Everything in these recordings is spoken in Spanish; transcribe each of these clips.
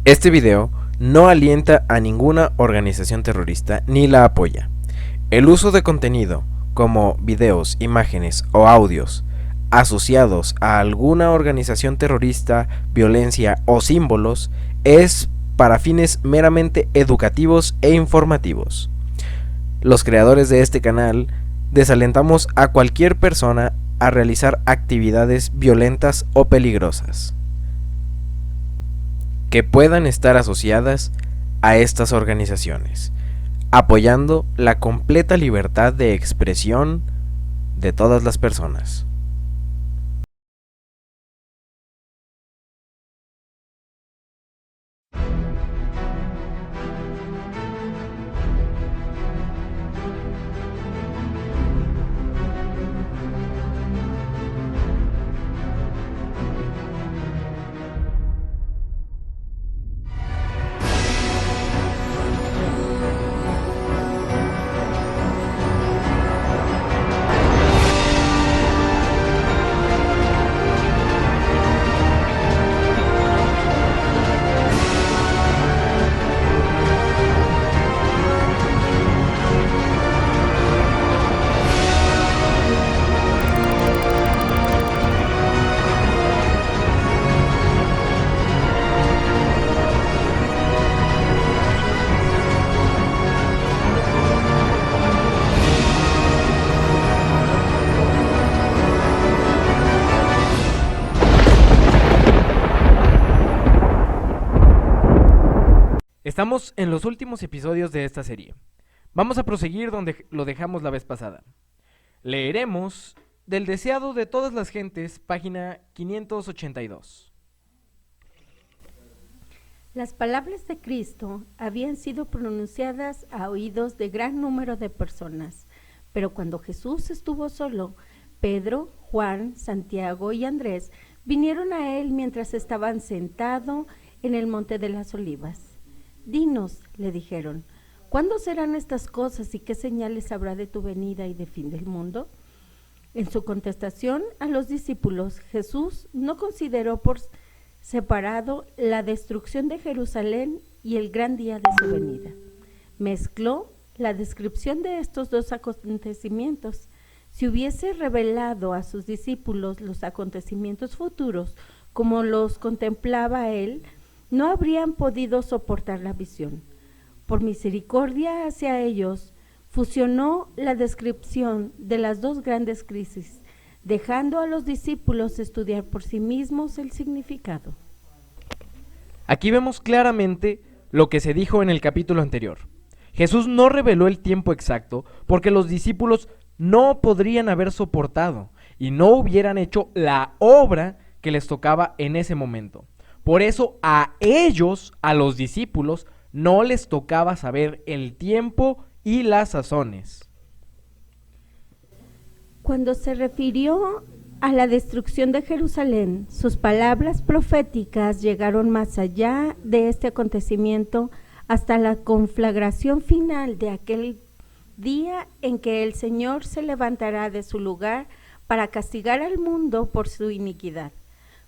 Este video no alienta a ninguna organización terrorista ni la apoya. El uso de contenido, como videos, imágenes o audios, asociados a alguna organización terrorista, violencia o símbolos, es para fines meramente educativos e informativos. Los creadores de este canal desalentamos a cualquier persona a realizar actividades violentas o peligrosas que puedan estar asociadas a estas organizaciones, apoyando la completa libertad de expresión de todas las personas. Estamos en los últimos episodios de esta serie. Vamos a proseguir donde lo dejamos la vez pasada. Leeremos Del deseado de todas las gentes, página 582. Las palabras de Cristo habían sido pronunciadas a oídos de gran número de personas, pero cuando Jesús estuvo solo, Pedro, Juan, Santiago y Andrés vinieron a él mientras estaban sentados en el monte de las Olivas. Dinos, le dijeron, ¿cuándo serán estas cosas y qué señales habrá de tu venida y de fin del mundo? En su contestación a los discípulos, Jesús no consideró por separado la destrucción de Jerusalén y el gran día de su venida. Mezcló la descripción de estos dos acontecimientos. Si hubiese revelado a sus discípulos los acontecimientos futuros como los contemplaba él, no habrían podido soportar la visión. Por misericordia hacia ellos, fusionó la descripción de las dos grandes crisis, dejando a los discípulos estudiar por sí mismos el significado. Aquí vemos claramente lo que se dijo en el capítulo anterior. Jesús no reveló el tiempo exacto porque los discípulos no podrían haber soportado y no hubieran hecho la obra que les tocaba en ese momento. Por eso a ellos, a los discípulos, no les tocaba saber el tiempo y las sazones. Cuando se refirió a la destrucción de Jerusalén, sus palabras proféticas llegaron más allá de este acontecimiento hasta la conflagración final de aquel día en que el Señor se levantará de su lugar para castigar al mundo por su iniquidad.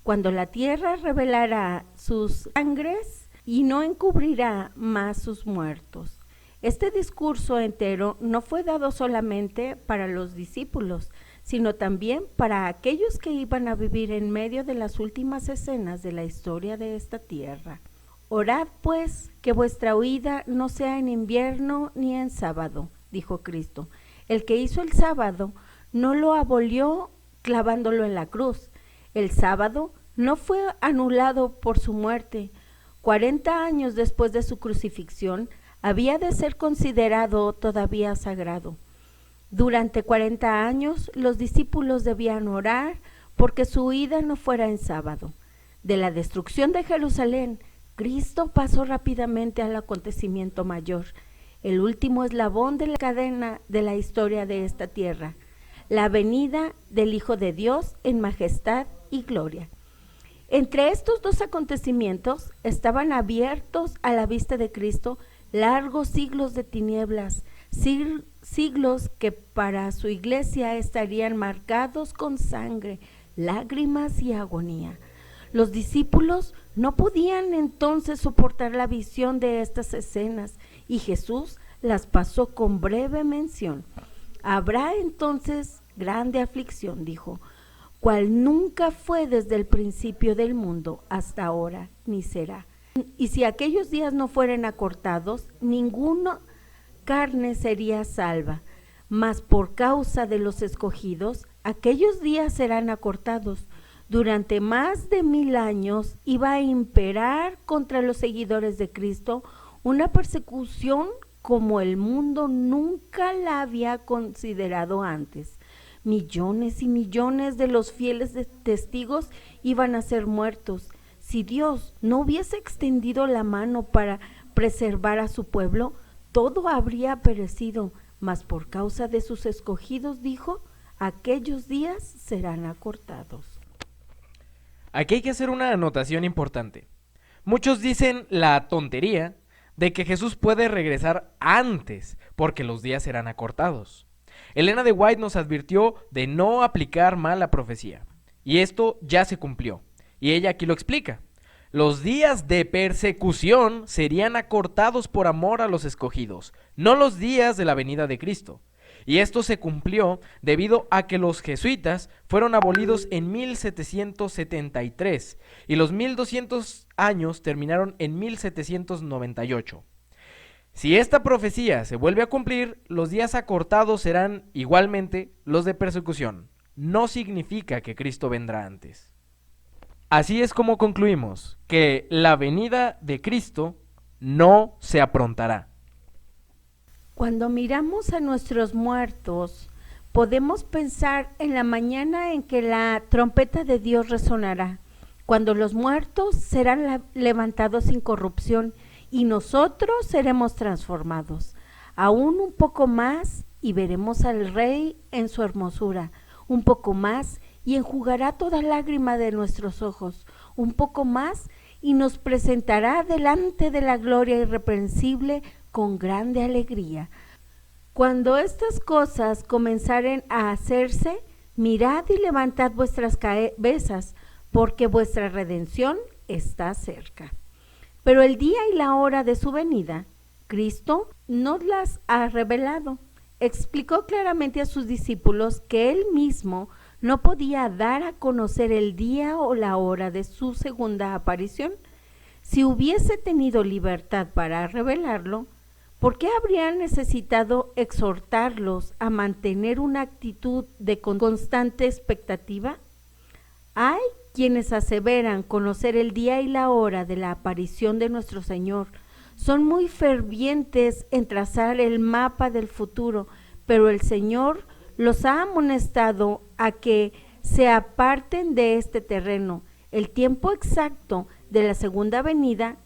Cuando la tierra revelará sus sangres y no encubrirá más sus muertos. Este discurso entero no fue dado solamente para los discípulos, sino también para aquellos que iban a vivir en medio de las últimas escenas de la historia de esta tierra. Orad pues que vuestra huida no sea en invierno ni en sábado, dijo Cristo. El que hizo el sábado no lo abolió clavándolo en la cruz. El sábado no fue anulado por su muerte. 40 años después de su crucifixión, había de ser considerado todavía sagrado. Durante 40 años, los discípulos debían orar porque su huida no fuera en sábado. De la destrucción de Jerusalén, Cristo pasó rápidamente al acontecimiento mayor, el último eslabón de la cadena de la historia de esta tierra, la venida del Hijo de Dios en majestad y gloria. Entre estos dos acontecimientos estaban abiertos a la vista de Cristo largos siglos de tinieblas, siglos que para su iglesia estarían marcados con sangre, lágrimas y agonía. Los discípulos no podían entonces soportar la visión de estas escenas y Jesús las pasó con breve mención. Habrá entonces grande aflicción, dijo, cual nunca fue desde el principio del mundo hasta ahora, ni será. Y si aquellos días no fueran acortados, ninguna carne sería salva, mas por causa de los escogidos, aquellos días serán acortados. Durante más de 1000 años iba a imperar contra los seguidores de Cristo una persecución como el mundo nunca la había considerado antes. Millones y millones de los fieles testigos iban a ser muertos. Si Dios no hubiese extendido la mano para preservar a su pueblo, todo habría perecido, mas por causa de sus escogidos, dijo, aquellos días serán acortados. Aquí hay que hacer una anotación importante. Muchos dicen la tontería de que Jesús puede regresar antes porque los días serán acortados. Elena de White nos advirtió de no aplicar mal la profecía, y esto ya se cumplió, y ella aquí lo explica. Los días de persecución serían acortados por amor a los escogidos, no los días de la venida de Cristo. Y esto se cumplió debido a que los jesuitas fueron abolidos en 1773 y los 1200 años terminaron en 1798. Si esta profecía se vuelve a cumplir, los días acortados serán igualmente los de persecución. No significa que Cristo vendrá antes. Así es como concluimos que la venida de Cristo no se aprontará. Cuando miramos a nuestros muertos, podemos pensar en la mañana en que la trompeta de Dios resonará, cuando los muertos serán levantados sin corrupción y nosotros seremos transformados. Aún un poco más y veremos al Rey en su hermosura, un poco más y enjugará toda lágrima de nuestros ojos, un poco más y nos presentará delante de la gloria irreprensible con grande alegría. Cuando estas cosas comenzaren a hacerse, mirad y levantad vuestras cabezas, porque vuestra redención está cerca. Pero el día y la hora de su venida, Cristo nos las ha revelado. Explicó claramente a sus discípulos que Él mismo no podía dar a conocer el día o la hora de su segunda aparición. Si hubiese tenido libertad para revelarlo, ¿por qué habría necesitado exhortarlos a mantener una actitud de constante expectativa? Hay quienes aseveran conocer el día y la hora de la aparición de nuestro Señor. Son muy fervientes en trazar el mapa del futuro, pero el Señor los ha amonestado a que se aparten de este terreno. El tiempo exacto de la segunda venida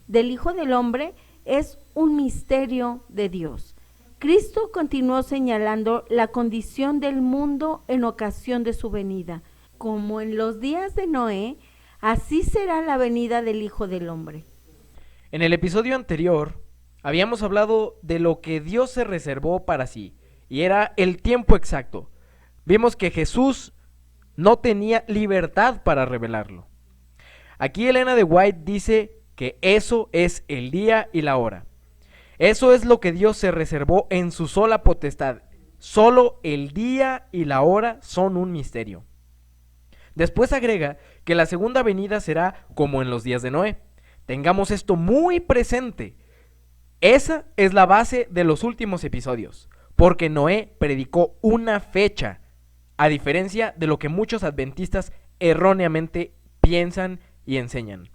del Hijo del Hombre es un misterio de Dios. Cristo continuó señalando la condición del mundo en ocasión de su venida. Como en los días de Noé, así será la venida del Hijo del Hombre. En el episodio anterior, habíamos hablado de lo que Dios se reservó para sí, y era el tiempo exacto. Vimos que Jesús no tenía libertad para revelarlo. Aquí Elena de White dice que eso es el día y la hora. Eso es lo que Dios se reservó en su sola potestad. Solo el día y la hora son un misterio. Después agrega que la segunda venida será como en los días de Noé. Tengamos esto muy presente. Esa es la base de los últimos episodios, porque Noé predicó una fecha, a diferencia de lo que muchos adventistas erróneamente piensan y enseñan.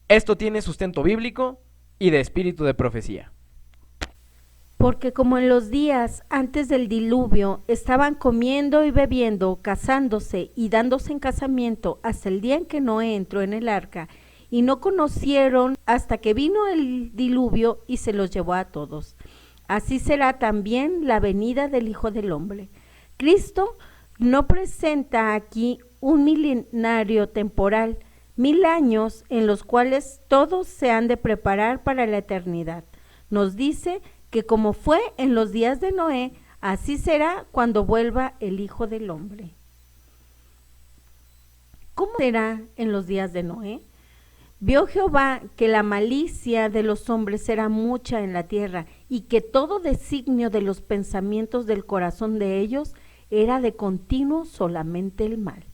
Esto tiene sustento bíblico y de espíritu de profecía. Porque como en los días antes del diluvio estaban comiendo y bebiendo, casándose y dándose en casamiento hasta el día en que Noé entró en el arca, y no conocieron hasta que vino el diluvio y se los llevó a todos. Así será también la venida del Hijo del Hombre. Cristo no presenta aquí un milenario temporal, 1000 años en los cuales todos se han de preparar para la eternidad. Nos dice que como fue en los días de Noé, así será cuando vuelva el Hijo del Hombre. ¿cómo será en los días de Noé? Vio Jehová que la malicia de los hombres era mucha en la tierra, y que todo designio de los pensamientos del corazón de ellos era de continuo solamente el mal.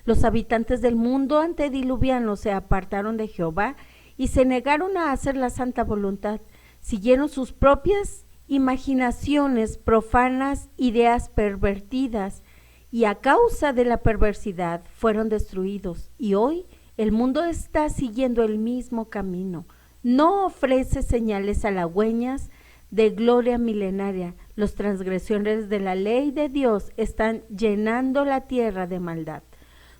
Los habitantes del mundo antediluviano se apartaron de Jehová y se negaron a hacer la santa voluntad. Siguieron sus propias imaginaciones profanas, ideas pervertidas, y a causa de la perversidad fueron destruidos. Y hoy el mundo está siguiendo el mismo camino. No ofrece señales halagüeñas de gloria milenaria. Los transgresores de la ley de Dios están llenando la tierra de maldad.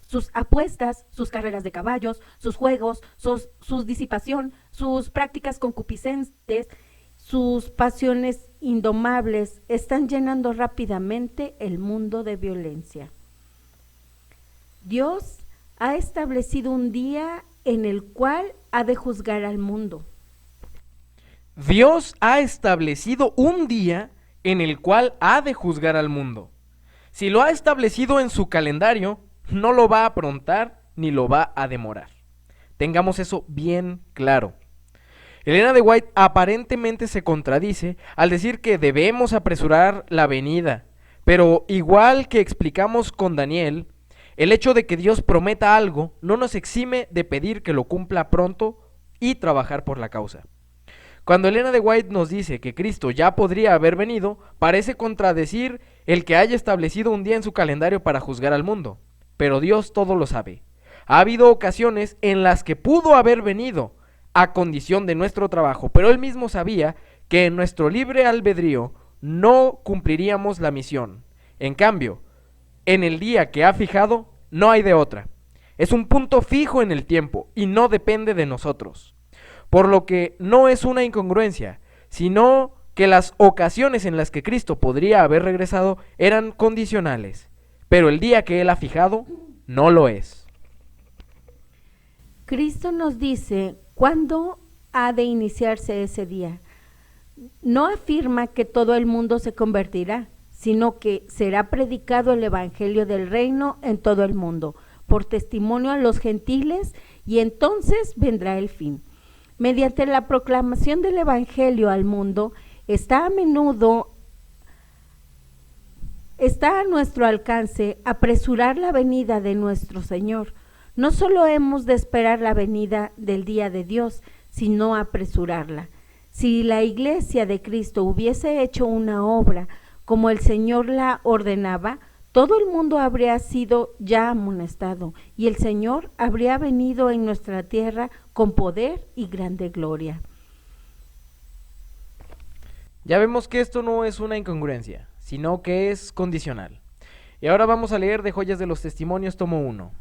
Sus apuestas, sus carreras de caballos, sus juegos, sus disipación, sus prácticas concupiscentes, sus pasiones indomables están llenando rápidamente el mundo de violencia. Dios ha establecido un día en el cual ha de juzgar al mundo. Dios ha establecido un día en el cual ha de juzgar al mundo. Si lo ha establecido en su calendario, no lo va a aprontar ni lo va a demorar. Tengamos eso bien claro. Elena de White aparentemente se contradice al decir que debemos apresurar la venida, pero igual que explicamos con Daniel, el hecho de que Dios prometa algo no nos exime de pedir que lo cumpla pronto y trabajar por la causa. Cuando Elena de White nos dice que Cristo ya podría haber venido, parece contradecir el que haya establecido un día en su calendario para juzgar al mundo. Pero Dios todo lo sabe. Ha habido ocasiones en las que pudo haber venido a condición de nuestro trabajo, pero Él mismo sabía que en nuestro libre albedrío no cumpliríamos la misión. En cambio, en el día que ha fijado, no hay de otra. Es un punto fijo en el tiempo y no depende de nosotros. Por lo que no es una incongruencia, sino que las ocasiones en las que Cristo podría haber regresado eran condicionales, pero el día que Él ha fijado no lo es. Cristo nos dice cuándo ha de iniciarse ese día. No afirma que todo el mundo se convertirá, sino que será predicado el evangelio del reino en todo el mundo, por testimonio a los gentiles, y entonces vendrá el fin. Mediante la proclamación del evangelio al mundo, está a nuestro alcance apresurar la venida de nuestro Señor. No solo hemos de esperar la venida del día de Dios, sino apresurarla. Si la Iglesia de Cristo hubiese hecho una obra como el Señor la ordenaba, todo el mundo habría sido ya amonestado, y el Señor habría venido en nuestra tierra con poder y grande gloria. Ya vemos que esto no es una incongruencia, sino que es condicional. Y ahora vamos a leer de Joyas de los Testimonios, tomo 1.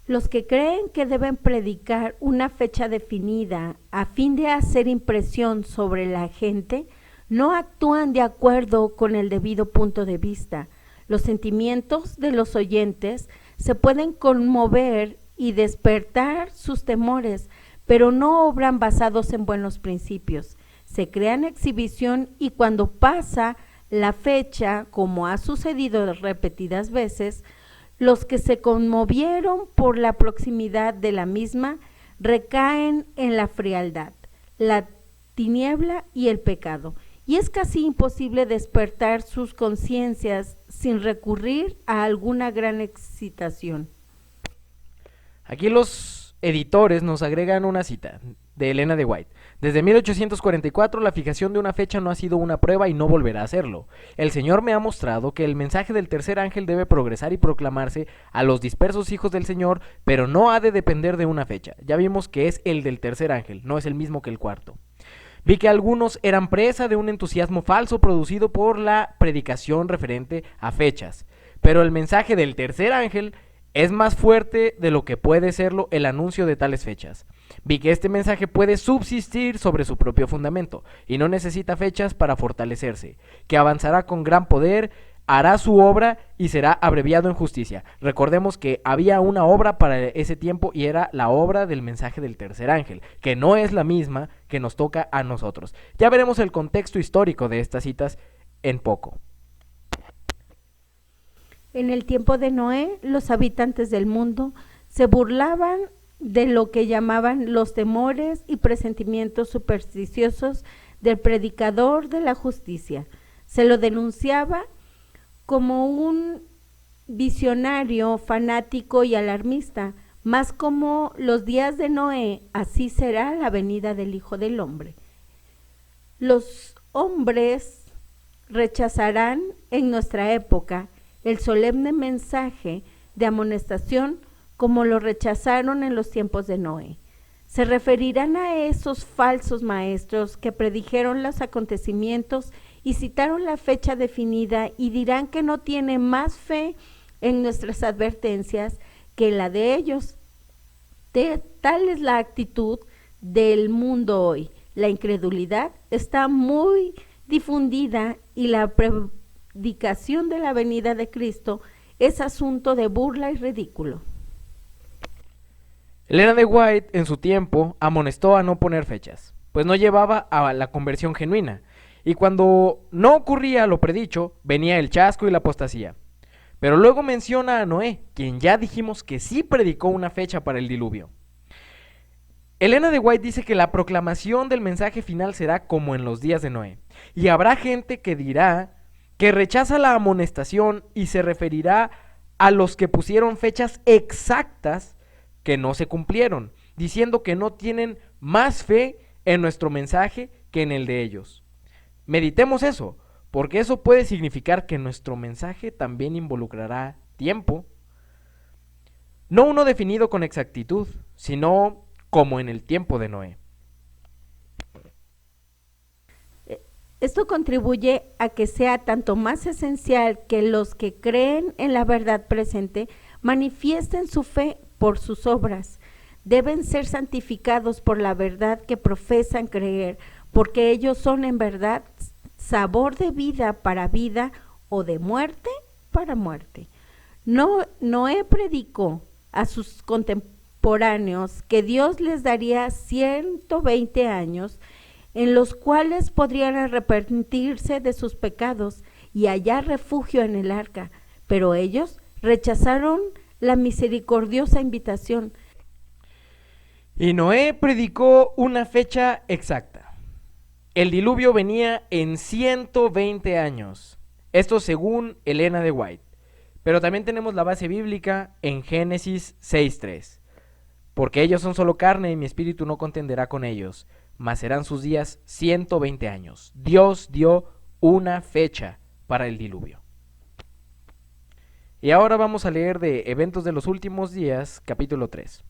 Los que creen que deben predicar una fecha definida a fin de hacer impresión sobre la gente, no actúan de acuerdo con el debido punto de vista. Los sentimientos de los oyentes se pueden conmover y despertar sus temores, pero no obran basados en buenos principios. Se crean exhibición, y cuando pasa la fecha, como ha sucedido repetidas veces, los que se conmovieron por la proximidad de la misma recaen en la frialdad, la tiniebla y el pecado, y es casi imposible despertar sus conciencias sin recurrir a alguna gran excitación. Aquí los editores nos agregan una cita de Elena de White. Desde 1844 la fijación de una fecha no ha sido una prueba y no volverá a serlo. El Señor me ha mostrado que el mensaje del tercer ángel debe progresar y proclamarse a los dispersos hijos del Señor, pero no ha de depender de una fecha. Ya vimos que es el del tercer ángel, no es el mismo que el cuarto. Vi que algunos eran presa de un entusiasmo falso producido por la predicación referente a fechas, pero el mensaje del tercer ángel es más fuerte de lo que puede serlo el anuncio de tales fechas. Vi que este mensaje puede subsistir sobre su propio fundamento y no necesita fechas para fortalecerse, que avanzará con gran poder, hará su obra y será abreviado en justicia. Recordemos que había una obra para ese tiempo y era la obra del mensaje del tercer ángel, que no es la misma que nos toca a nosotros. Ya veremos el contexto histórico de estas citas en poco. En el tiempo de Noé, los habitantes del mundo se burlaban de lo que llamaban los temores y presentimientos supersticiosos del predicador de la justicia. Se lo denunciaba como un visionario fanático y alarmista, más como los días de Noé, así será la venida del Hijo del Hombre. Los hombres rechazarán en nuestra época el solemne mensaje de amonestación como lo rechazaron en los tiempos de Noé. Se referirán a esos falsos maestros que predijeron los acontecimientos y citaron la fecha definida y dirán que no tiene más fe en nuestras advertencias que la de ellos. Tal es la actitud del mundo hoy. La incredulidad está muy difundida y la predicación de la venida de Cristo es asunto de burla y ridículo. Elena de White en su tiempo amonestó a no poner fechas, pues no llevaba a la conversión genuina, y cuando no ocurría lo predicho, venía el chasco y la apostasía. Pero luego menciona a Noé, quien ya dijimos que sí predicó una fecha para el diluvio. Elena de White dice que la proclamación del mensaje final será como en los días de Noé, y habrá gente que dirá que rechaza la amonestación y se referirá a los que pusieron fechas exactas que no se cumplieron, diciendo que no tienen más fe en nuestro mensaje que en el de ellos. Meditemos eso, porque eso puede significar que nuestro mensaje también involucrará tiempo, no uno definido con exactitud, sino como en el tiempo de Noé. Esto contribuye a que sea tanto más esencial que los que creen en la verdad presente manifiesten su fe por sus obras. Deben ser santificados por la verdad que profesan creer, porque ellos son en verdad sabor de vida para vida o de muerte para muerte. Noé predicó a sus contemporáneos que Dios les daría 120 años en los cuales podrían arrepentirse de sus pecados y hallar refugio en el arca, pero ellos rechazaron la misericordiosa invitación. Y Noé predicó una fecha exacta. El diluvio venía en 120 años. Esto según Elena de White. Pero también tenemos la base bíblica en Génesis 6:3. Porque ellos son solo carne y mi espíritu no contenderá con ellos, mas serán sus días 120 años. Dios dio una fecha para el diluvio. Y ahora vamos a leer de Eventos de los Últimos Días, capítulo 3.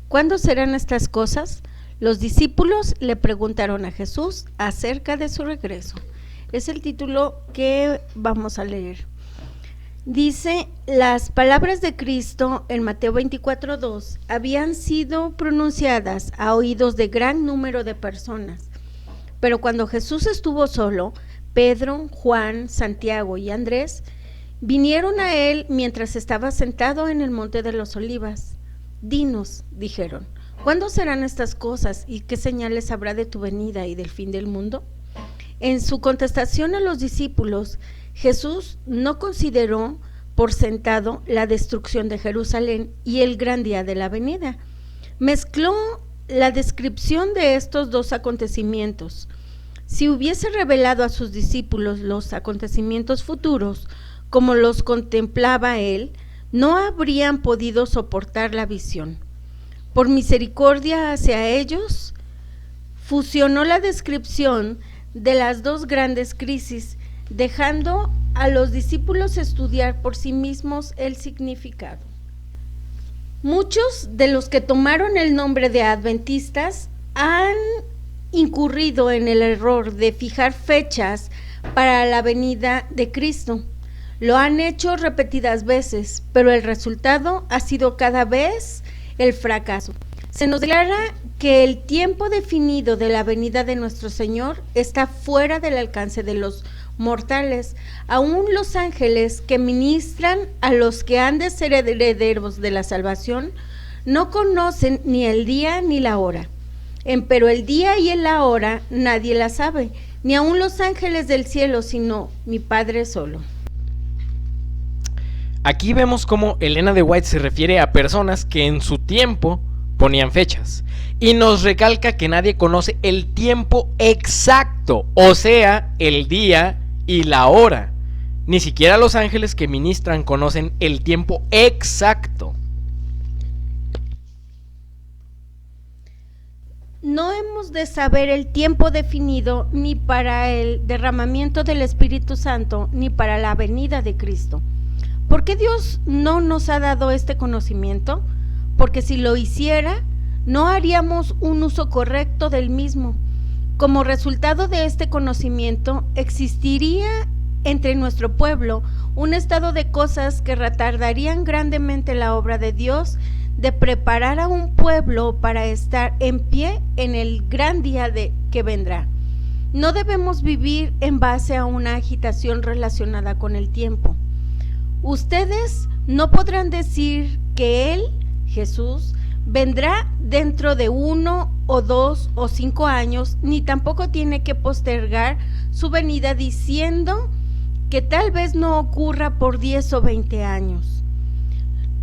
¿Cuándo serán estas cosas? Los discípulos le preguntaron a Jesús acerca de su regreso. Es el título que vamos a leer. Dice, las palabras de Cristo en Mateo 24:2 habían sido pronunciadas a oídos de gran número de personas. Pero cuando Jesús estuvo solo, Pedro, Juan, Santiago y Andrés vinieron a él mientras estaba sentado en el monte de los Olivas. Dinos, dijeron, ¿cuándo serán estas cosas y qué señales habrá de tu venida y del fin del mundo? En su contestación a los discípulos, Jesús no consideró por sentado la destrucción de Jerusalén y el gran día de la venida. Mezcló la descripción de estos dos acontecimientos. Si hubiese revelado a sus discípulos los acontecimientos futuros, como los contemplaba él, no habrían podido soportar la visión. Por misericordia hacia ellos, fusionó la descripción de las dos grandes crisis, dejando a los discípulos estudiar por sí mismos el significado. Muchos de los que tomaron el nombre de adventistas han incurrido en el error de fijar fechas para la venida de Cristo. Lo han hecho repetidas veces, pero el resultado ha sido cada vez el fracaso. Se nos declara que el tiempo definido de la venida de nuestro Señor está fuera del alcance de los mortales. Aún los ángeles que ministran a los que han de ser herederos de la salvación no conocen ni el día ni la hora. Pero el día y la hora nadie la sabe, ni aún los ángeles del cielo, sino mi Padre solo. Aquí vemos cómo Elena de White se refiere a personas que en su tiempo ponían fechas, y nos recalca que nadie conoce el tiempo exacto, o sea, el día y la hora. Ni siquiera los ángeles que ministran conocen el tiempo exacto. No hemos de saber el tiempo definido ni para el derramamiento del Espíritu Santo ni para la venida de Cristo. ¿Por qué Dios no nos ha dado este conocimiento? Porque si lo hiciera, no haríamos un uso correcto del mismo. Como resultado de este conocimiento, existiría entre nuestro pueblo un estado de cosas que retardarían grandemente la obra de Dios de preparar a un pueblo para estar en pie en el gran día que vendrá. No debemos vivir en base a una agitación relacionada con el tiempo. Ustedes no podrán decir que Él, Jesús, vendrá dentro de 1 o 2 o 5 años, ni tampoco tiene que postergar su venida diciendo que tal vez no ocurra por 10 o 20 años.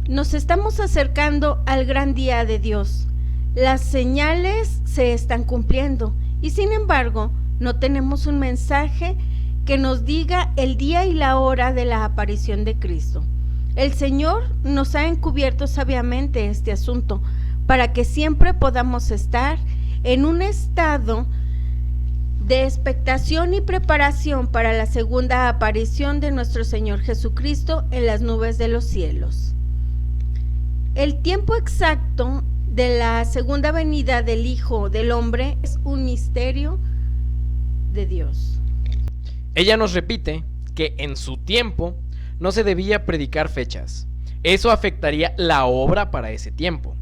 Nos estamos acercando al gran día de Dios. Las señales se están cumpliendo y sin embargo no tenemos un mensaje que nos diga el día y la hora de la aparición de Cristo. El Señor nos ha encubierto sabiamente este asunto para que siempre podamos estar en un estado de expectación y preparación para la segunda aparición de nuestro Señor Jesucristo en las nubes de los cielos. El tiempo exacto de la segunda venida del Hijo del Hombre es un misterio de Dios. Ella nos repite que en su tiempo no se debía predicar fechas. Eso afectaría la obra para ese tiempo.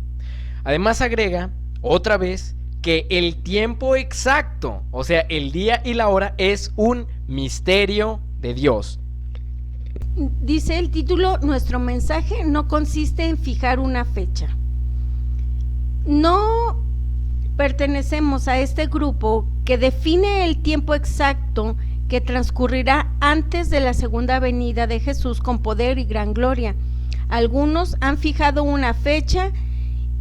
Además agrega otra vez que el tiempo exacto, o sea, el día y la hora, es un misterio de Dios. Dice el título, nuestro mensaje no consiste en fijar una fecha. No pertenecemos a este grupo que define el tiempo exacto que transcurrirá antes de la segunda venida de Jesús con poder y gran gloria. Algunos han fijado una fecha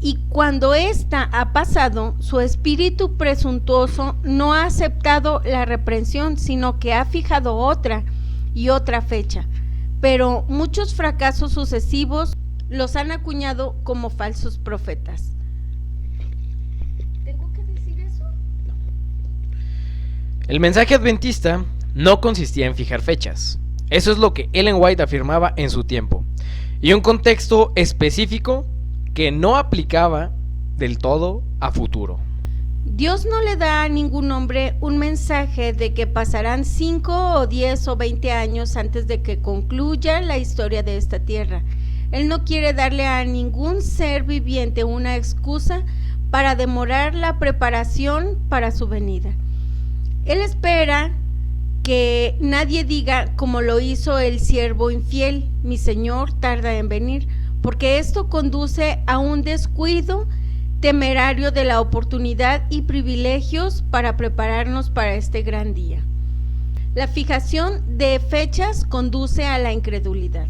y cuando ésta ha pasado, su espíritu presuntuoso no ha aceptado la reprensión, sino que ha fijado otra y otra fecha. Pero muchos fracasos sucesivos los han acuñado como falsos profetas. ¿Tengo que decir eso? No. El mensaje adventista no consistía en fijar fechas. Eso es lo que Ellen White afirmaba en su tiempo, y un contexto específico que no aplicaba del todo a futuro. Dios no le da a ningún hombre un mensaje de que pasarán 5 o 10 o 20 años antes de que concluya la historia de esta tierra. Él no quiere darle a ningún ser viviente una excusa para demorar la preparación para su venida. Él espera que nadie diga como lo hizo el siervo infiel, mi Señor tarda en venir, porque esto conduce a un descuido temerario de la oportunidad y privilegios para prepararnos para este gran día. La fijación de fechas conduce a la incredulidad.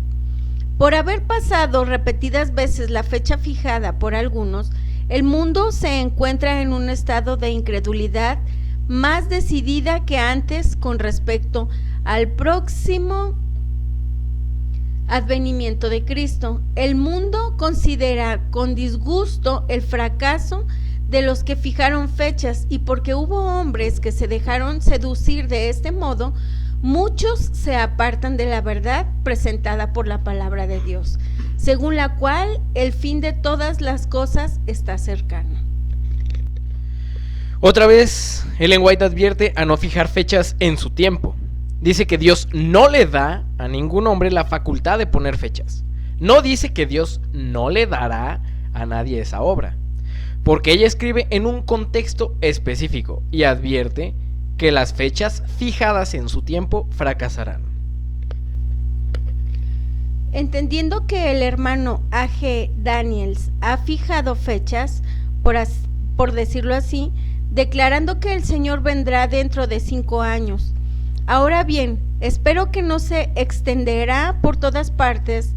Por haber pasado repetidas veces la fecha fijada por algunos, el mundo se encuentra en un estado de incredulidad más decidida que antes con respecto al próximo advenimiento de Cristo. El mundo considera con disgusto el fracaso de los que fijaron fechas, y porque hubo hombres que se dejaron seducir de este modo, muchos se apartan de la verdad presentada por la palabra de Dios, según la cual el fin de todas las cosas está cercano. Otra vez, Ellen White advierte a no fijar fechas en su tiempo. Dice que Dios no le da a ningún hombre la facultad de poner fechas. No dice que Dios no le dará a nadie esa obra, porque ella escribe en un contexto específico y advierte que las fechas fijadas en su tiempo fracasarán. Entendiendo que el hermano A.G. Daniels ha fijado fechas, por decirlo así, declarando que el Señor vendrá dentro de 5 años. Ahora bien, espero que no se extenderá por todas partes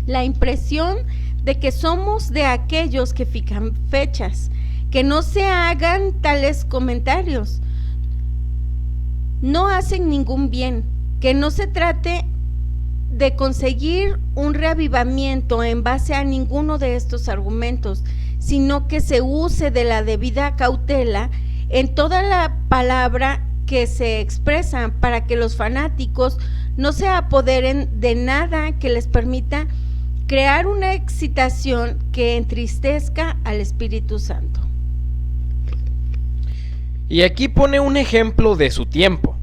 la impresión de que somos de aquellos que fijan fechas, que no se hagan tales comentarios, no hacen ningún bien, que no se trate de conseguir un reavivamiento en base a ninguno de estos argumentos, sino que se use de la debida cautela en toda la palabra que se expresa para que los fanáticos no se apoderen de nada que les permita crear una excitación que entristezca al Espíritu Santo. Y aquí pone un ejemplo de su tiempo.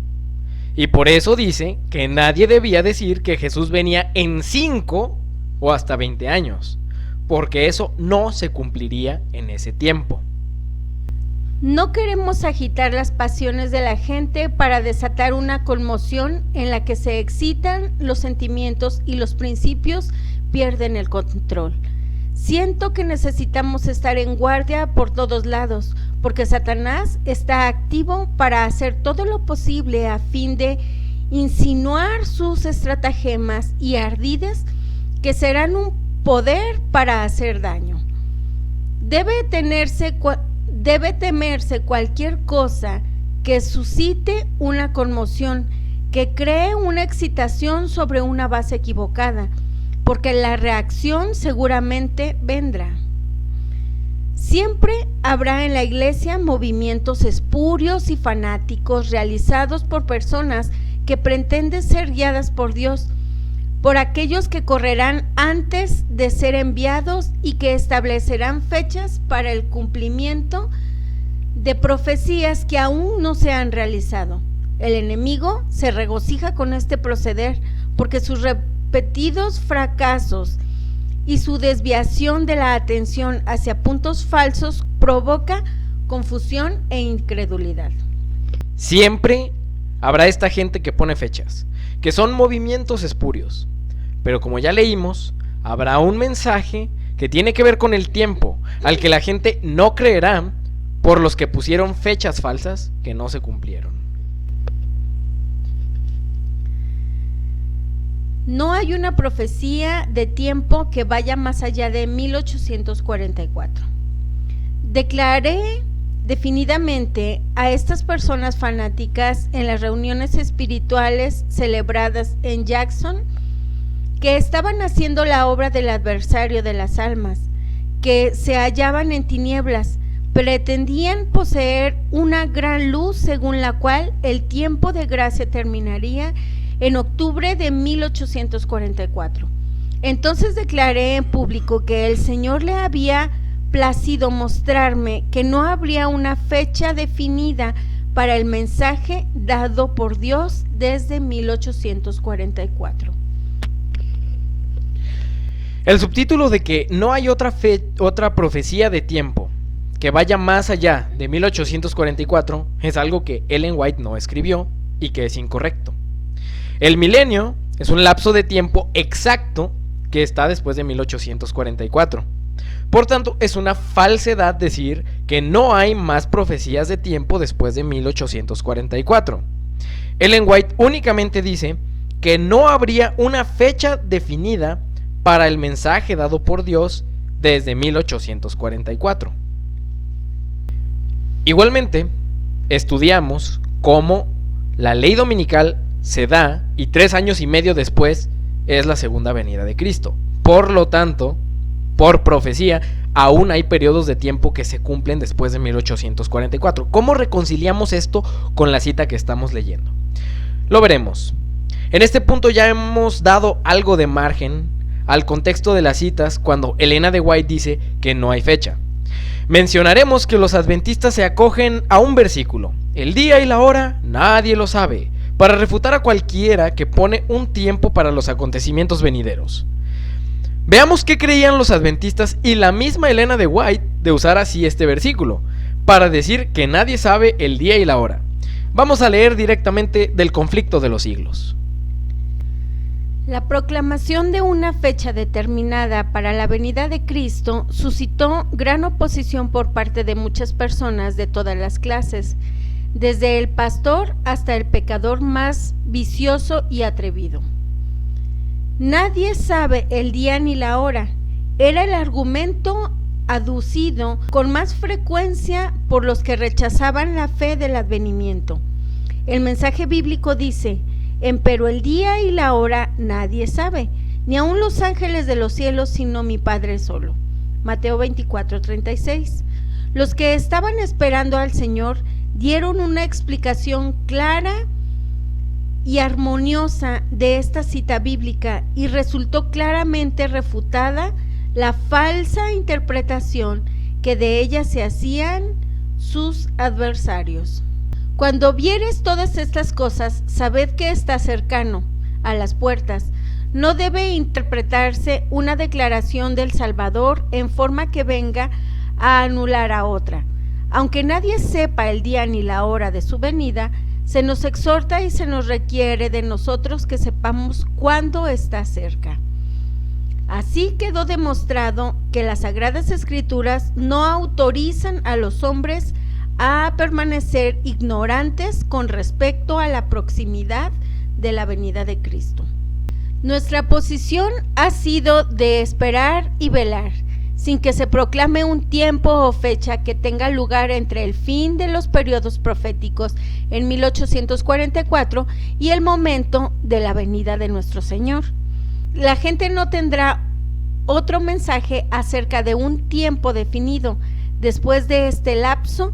Y por eso dice que nadie debía decir que Jesús venía en 5 o hasta 20 años, porque eso no se cumpliría en ese tiempo. No queremos agitar las pasiones de la gente para desatar una conmoción en la que se excitan los sentimientos y los principios pierden el control. Siento que necesitamos estar en guardia por todos lados, porque Satanás está activo para hacer todo lo posible a fin de insinuar sus estratagemas y ardides que serán un poder para hacer daño. Debe temerse cualquier cosa que suscite una conmoción, que cree una excitación sobre una base equivocada, porque la reacción seguramente vendrá. Siempre habrá en la iglesia movimientos espurios y fanáticos realizados por personas que pretenden ser guiadas por Dios, por aquellos que correrán antes de ser enviados y que establecerán fechas para el cumplimiento de profecías que aún no se han realizado. El enemigo se regocija con este proceder porque sus repetidos fracasos y su desviación de la atención hacia puntos falsos provoca confusión e incredulidad. Siempre habrá esta gente que pone fechas, que son movimientos espurios, pero como ya leímos, habrá un mensaje que tiene que ver con el tiempo, al que la gente no creerá por los que pusieron fechas falsas que no se cumplieron. No hay una profecía de tiempo que vaya más allá de 1844. Declaré definidamente a estas personas fanáticas en las reuniones espirituales celebradas en Jackson que estaban haciendo la obra del adversario de las almas, que se hallaban en tinieblas, pretendían poseer una gran luz según la cual el tiempo de gracia terminaría en octubre de 1844. Entonces declaré en público que el Señor le había placido mostrarme que no habría una fecha definida para el mensaje dado por Dios desde 1844. El subtítulo de que no hay otra profecía de tiempo que vaya más allá de 1844 es algo que Ellen White no escribió y que es incorrecto. El milenio es un lapso de tiempo exacto que está después de 1844. Por tanto, es una falsedad decir que no hay más profecías de tiempo después de 1844. Ellen White únicamente dice que no habría una fecha definida para el mensaje dado por Dios desde 1844. Igualmente, estudiamos cómo la ley dominical se da y 3 años y medio después es la segunda venida de Cristo. Por lo tanto, por profecía, aún hay periodos de tiempo que se cumplen después de 1844. ¿Cómo reconciliamos esto con la cita que estamos leyendo? Lo veremos. En este punto ya hemos dado algo de margen al contexto de las citas cuando Elena de White dice que no hay fecha. Mencionaremos que los adventistas se acogen a un versículo: el día y la hora nadie lo sabe, para refutar a cualquiera que pone un tiempo para los acontecimientos venideros. Veamos qué creían los adventistas y la misma Elena de White de usar así este versículo, para decir que nadie sabe el día y la hora. Vamos a leer directamente del Conflicto de los Siglos. La proclamación de una fecha determinada para la venida de Cristo suscitó gran oposición por parte de muchas personas de todas las clases, desde el pastor hasta el pecador más vicioso y atrevido. Nadie sabe el día ni la hora. Era el argumento aducido con más frecuencia por los que rechazaban la fe del advenimiento. El mensaje bíblico dice: empero el día y la hora nadie sabe, ni aun los ángeles de los cielos, sino mi Padre solo. Mateo 24:36. Los que estaban esperando al Señor dieron una explicación clara y armoniosa de esta cita bíblica, y resultó claramente refutada la falsa interpretación que de ella se hacían sus adversarios. Cuando vieres todas estas cosas, sabed que está cercano, a las puertas. No debe interpretarse una declaración del Salvador en forma que venga a anular a otra. Aunque nadie sepa el día ni la hora de su venida, se nos exhorta y se nos requiere de nosotros que sepamos cuándo está cerca. Así quedó demostrado que las Sagradas Escrituras no autorizan a los hombres a permanecer ignorantes con respecto a la proximidad de la venida de Cristo. Nuestra posición ha sido de esperar y velar, sin que se proclame un tiempo o fecha que tenga lugar entre el fin de los periodos proféticos en 1844 y el momento de la venida de nuestro Señor. La gente no tendrá otro mensaje acerca de un tiempo definido después de este lapso,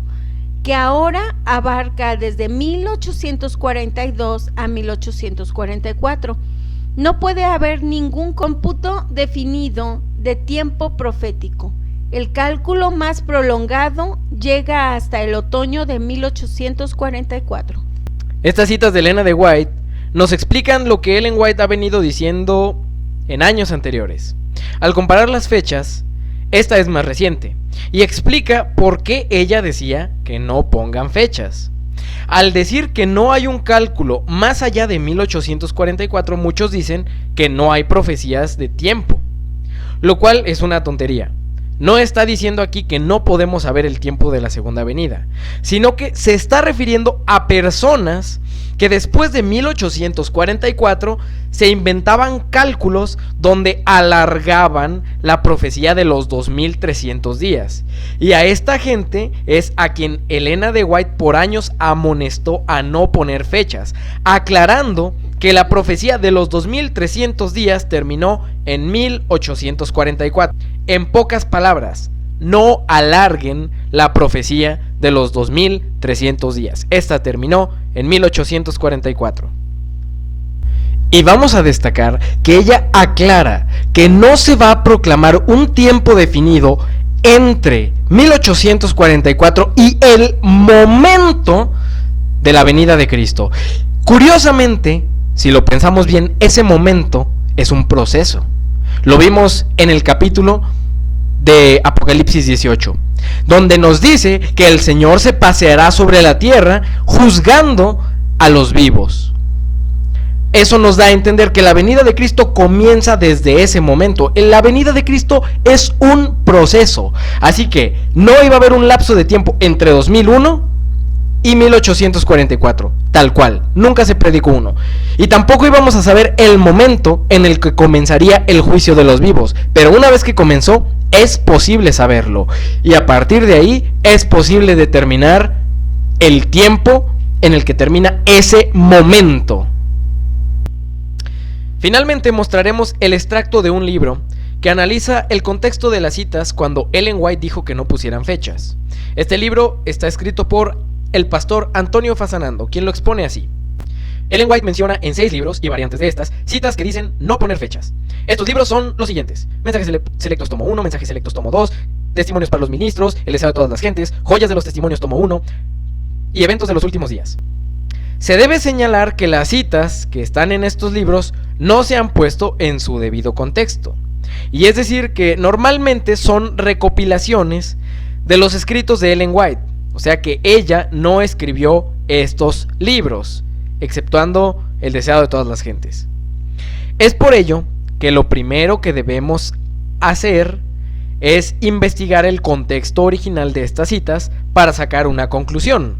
que ahora abarca desde 1842 a 1844. No puede haber ningún cómputo definido de tiempo profético. El cálculo más prolongado llega hasta el otoño de 1844. Estas citas de Elena de White nos explican lo que Ellen White ha venido diciendo en años anteriores. Al comparar las fechas, esta es más reciente y explica por qué ella decía que no pongan fechas. Al decir que no hay un cálculo más allá de 1844, muchos dicen que no hay profecías de tiempo, lo cual es una tontería. No está diciendo aquí que no podemos saber el tiempo de la segunda venida, sino que se está refiriendo a personas que después de 1844 se inventaban cálculos donde alargaban la profecía de los 2300 días. Y a esta gente es a quien Elena de White por años amonestó a no poner fechas, aclarando que la profecía de los 2300 días terminó en 1844. En pocas palabras, no alarguen la profecía de los 2300 días. Esta terminó en 1844. Y vamos a destacar que ella aclara que no se va a proclamar un tiempo definido entre 1844 y el momento de la venida de Cristo. Curiosamente, si lo pensamos bien, ese momento es un proceso. Lo vimos en el capítulo de Apocalipsis 18, donde nos dice que el Señor se paseará sobre la tierra juzgando a los vivos. Eso nos da a entender que la venida de Cristo comienza desde ese momento. La venida de Cristo es un proceso, así que no iba a haber un lapso de tiempo entre 2001 y 1844, tal cual, nunca se predicó uno. Y tampoco íbamos a saber el momento en el que comenzaría el juicio de los vivos, pero una vez que comenzó, es posible saberlo. Y a partir de ahí, es posible determinar el tiempo en el que termina ese momento. Finalmente mostraremos el extracto de un libro que analiza el contexto de las citas cuando Ellen White dijo que no pusieran fechas. Este libro está escrito por el pastor Antonio Fasanando, quien lo expone así. Ellen White menciona en 6 libros y variantes de estas citas que dicen no poner fechas. Estos libros son los siguientes: Mensajes Selectos tomo 1, Mensajes Selectos tomo 2, Testimonios para los ministros, El deseo de todas las gentes, Joyas de los testimonios tomo 1 y Eventos de los últimos días. Se debe señalar que las citas que están en estos libros no se han puesto en su debido contexto, y es decir que normalmente son recopilaciones de los escritos de Ellen White. O sea que ella no escribió estos libros, exceptuando El deseo de todas las gentes. Es por ello que lo primero que debemos hacer es investigar el contexto original de estas citas para sacar una conclusión.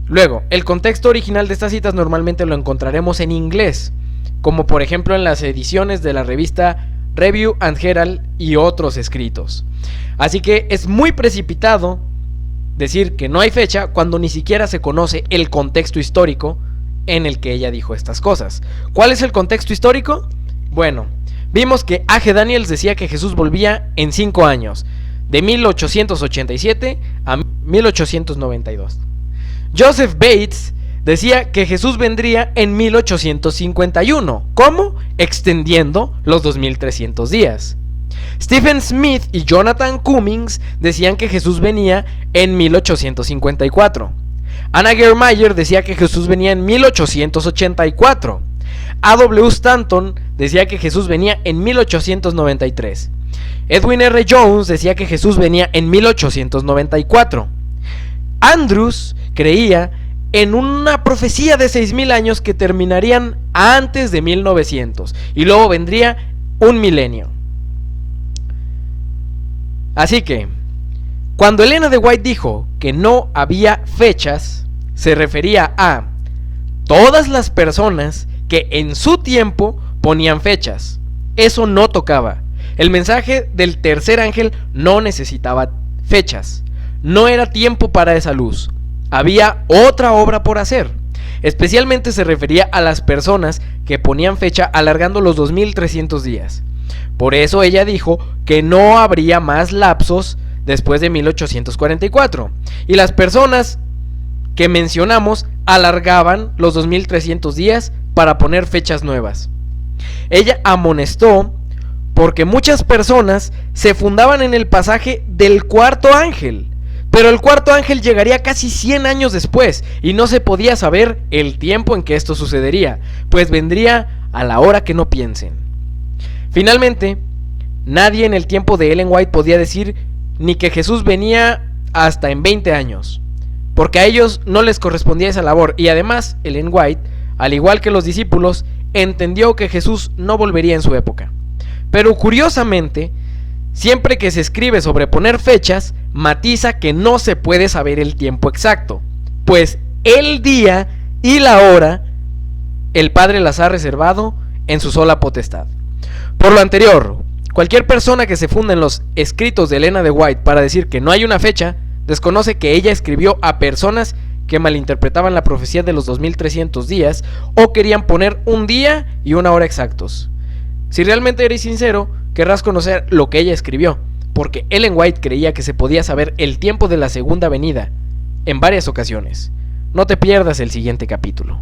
Luego, el contexto original de estas citas normalmente lo encontraremos en inglés, como por ejemplo en las ediciones de la revista Review and Herald y otros escritos. Así que es muy precipitado decir que no hay fecha cuando ni siquiera se conoce el contexto histórico en el que ella dijo estas cosas. ¿Cuál es el contexto histórico? Bueno, vimos que A.G. Daniels decía que Jesús volvía en 5 años, de 1887 a 1892. Joseph Bates decía que Jesús vendría en 1851. ¿Cómo? Extendiendo los 2300 días. Stephen Smith y Jonathan Cummings decían que Jesús venía en 1854. Anna Germeyer decía que Jesús venía en 1884. A.W. Stanton decía que Jesús venía en 1893. Edwin R. Jones decía que Jesús venía en 1894. Andrews creía en una profecía de 6000 años que terminarían antes de 1900 y luego vendría un milenio. Así que, cuando Elena de White dijo que no había fechas, se refería a todas las personas que en su tiempo ponían fechas. Eso no tocaba. El mensaje del tercer ángel no necesitaba fechas. No era tiempo para esa luz. Había otra obra por hacer. Especialmente se refería a las personas que ponían fecha alargando los 2300 días. Por eso ella dijo que no habría más lapsos después de 1844. Y las personas que mencionamos alargaban los 2300 días para poner fechas nuevas. Ella amonestó porque muchas personas se fundaban en el pasaje del cuarto ángel. Pero el cuarto ángel llegaría casi 100 años después y no se podía saber el tiempo en que esto sucedería, pues vendría a la hora que no piensen. Finalmente, nadie en el tiempo de Ellen White podía decir ni que Jesús venía hasta en 20 años, porque a ellos no les correspondía esa labor, y además Ellen White, al igual que los discípulos, entendió que Jesús no volvería en su época. Pero curiosamente, siempre que se escribe sobre poner fechas, matiza que no se puede saber el tiempo exacto, pues el día y la hora el Padre las ha reservado en su sola potestad. Por lo anterior, cualquier persona que se funda en los escritos de Elena de White para decir que no hay una fecha, desconoce que ella escribió a personas que malinterpretaban la profecía de los 2300 días o querían poner un día y una hora exactos. Si realmente eres sincero, querrás conocer lo que ella escribió, porque Ellen White creía que se podía saber el tiempo de la segunda venida en varias ocasiones. No te pierdas el siguiente capítulo.